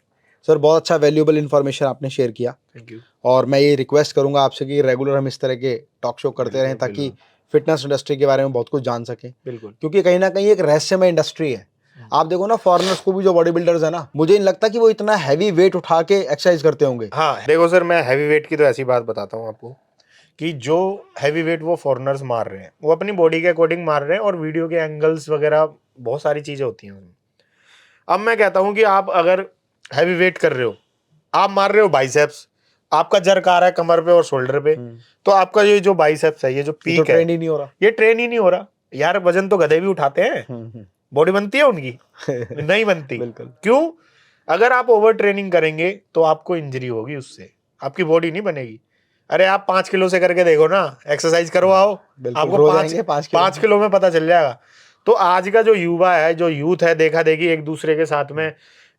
सर, बहुत अच्छा वैल्यूएबल इन्फॉर्मेशन आपने शेयर किया। Thank you. और मैं ये रिक्वेस्ट करूंगा आपसे कि रेगुलर हम इस तरह के टॉक शो करते रहें ताकि फिटनेस इंडस्ट्री के बारे में बहुत कुछ जान सकें, बिल्कुल। क्योंकि कहीं ना कहीं एक रहस्यमय इंडस्ट्री है। आप देखो ना, फॉरेनर्स को भी जो बॉडी बिल्डर्स है ना, मुझे नहीं लगता कि वो इतना हैवी वेट उठा के एक्सरसाइज करते होंगे। हाँ देखो सर, मैं हैवी वेट की तो ऐसी बात बताता हूँ आपको कि जो हैवी वेट वो फॉरेनर्स मार रहे हैं, वो अपनी बॉडी के अकॉर्डिंग मार रहे हैं, और वीडियो के एंगल्स वगैरह बहुत सारी चीज़ें होती हैं उसमें। अब मैं कहता हूँ कि आप अगर हैवी वेट कर रहे हो, आप मार रहे हो बाइसेप्स, आपका जर्क आ रहा है कमर पे और शोल्डर पे, तो आपका ये जो बाइसेप्स है, ये जो पीक है, ट्रेन ही नहीं हो रहा। ये ट्रेन ही नहीं हो रहा। यार वजन तो गधे भी उठाते हैं, बॉडी बनती है उनकी? नहीं बनती। बिल्कुल। क्यों? अगर आप ओवर ट्रेनिंग करेंगे तो आपको इंजरी होगी, उससे आपकी बॉडी नहीं बनेगी। अरे आप 5 किलो से करके देखो ना, एक्सरसाइज करवाओ, आपको 5 किलो में पता चल जाएगा। तो आज का जो युवा है, जो यूथ है, देखा देखी एक दूसरे के साथ में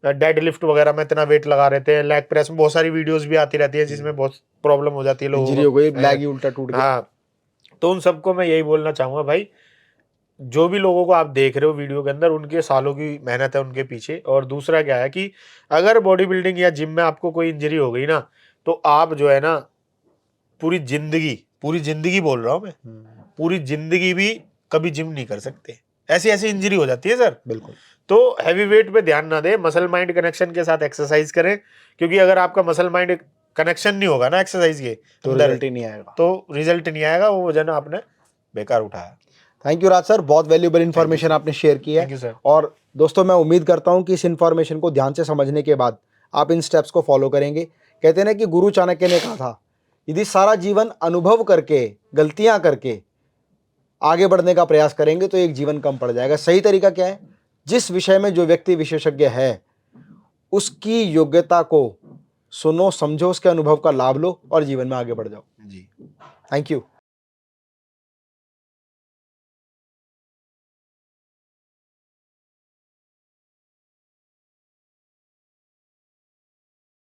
डेड लिफ्ट वगैरह में इतना वेट लगा रहते हैं, लेग प्रेस में बहुत सारी वीडियोस भी आती रहती है जिसमें बहुत प्रॉब्लम हो जाती है लोगों को, इंजरी हो गई, लेग ही उल्टा टूट गया। हाँ, तो उन सबको मैं यही बोलना चाहूंगा भाई, जो भी लोगों को आप देख रहे हो वीडियो के अंदर, उनके सालों की मेहनत है उनके पीछे। और दूसरा क्या है कि अगर बॉडी बिल्डिंग या जिम में आपको कोई इंजरी हो गई ना, तो आप जो है ना पूरी जिंदगी बोल रहा हूं मैं, पूरी जिंदगी भी कभी जिम नहीं कर सकते। ऐसी ऐसी इंजरी हो जाती है सर। बिल्कुल। तो हैवी वेट पे ध्यान ना दे, मसल माइंड कनेक्शन के साथ एक्सरसाइज करें, क्योंकि अगर आपका मसल माइंड कनेक्शन नहीं होगा ना एक्सरसाइज के तो अंदर, रिजल्ट ही नहीं आएगा। तो रिजल्ट नहीं आएगा, वो वजन आपने बेकार उठाया। थैंक यू राज सर, बहुत वैल्यूएबल इन्फॉर्मेशन आपने शेयर की है। Thank you sir. और दोस्तों, मैं उम्मीद करता हूं कि इस इन्फॉर्मेशन को ध्यान से समझने के बाद आप इन स्टेप्स को फॉलो करेंगे। कहते हैं ना कि गुरु चाणक्य ने कहा था, यदि सारा जीवन अनुभव करके, गलतियां करके आगे बढ़ने का प्रयास करेंगे तो एक जीवन कम पड़ जाएगा। सही तरीका क्या है? जिस विषय में जो व्यक्ति विशेषज्ञ है उसकी योग्यता को सुनो, समझो, उसके अनुभव का लाभ लो और जीवन में आगे बढ़ जाओ। जी, थैंक यू।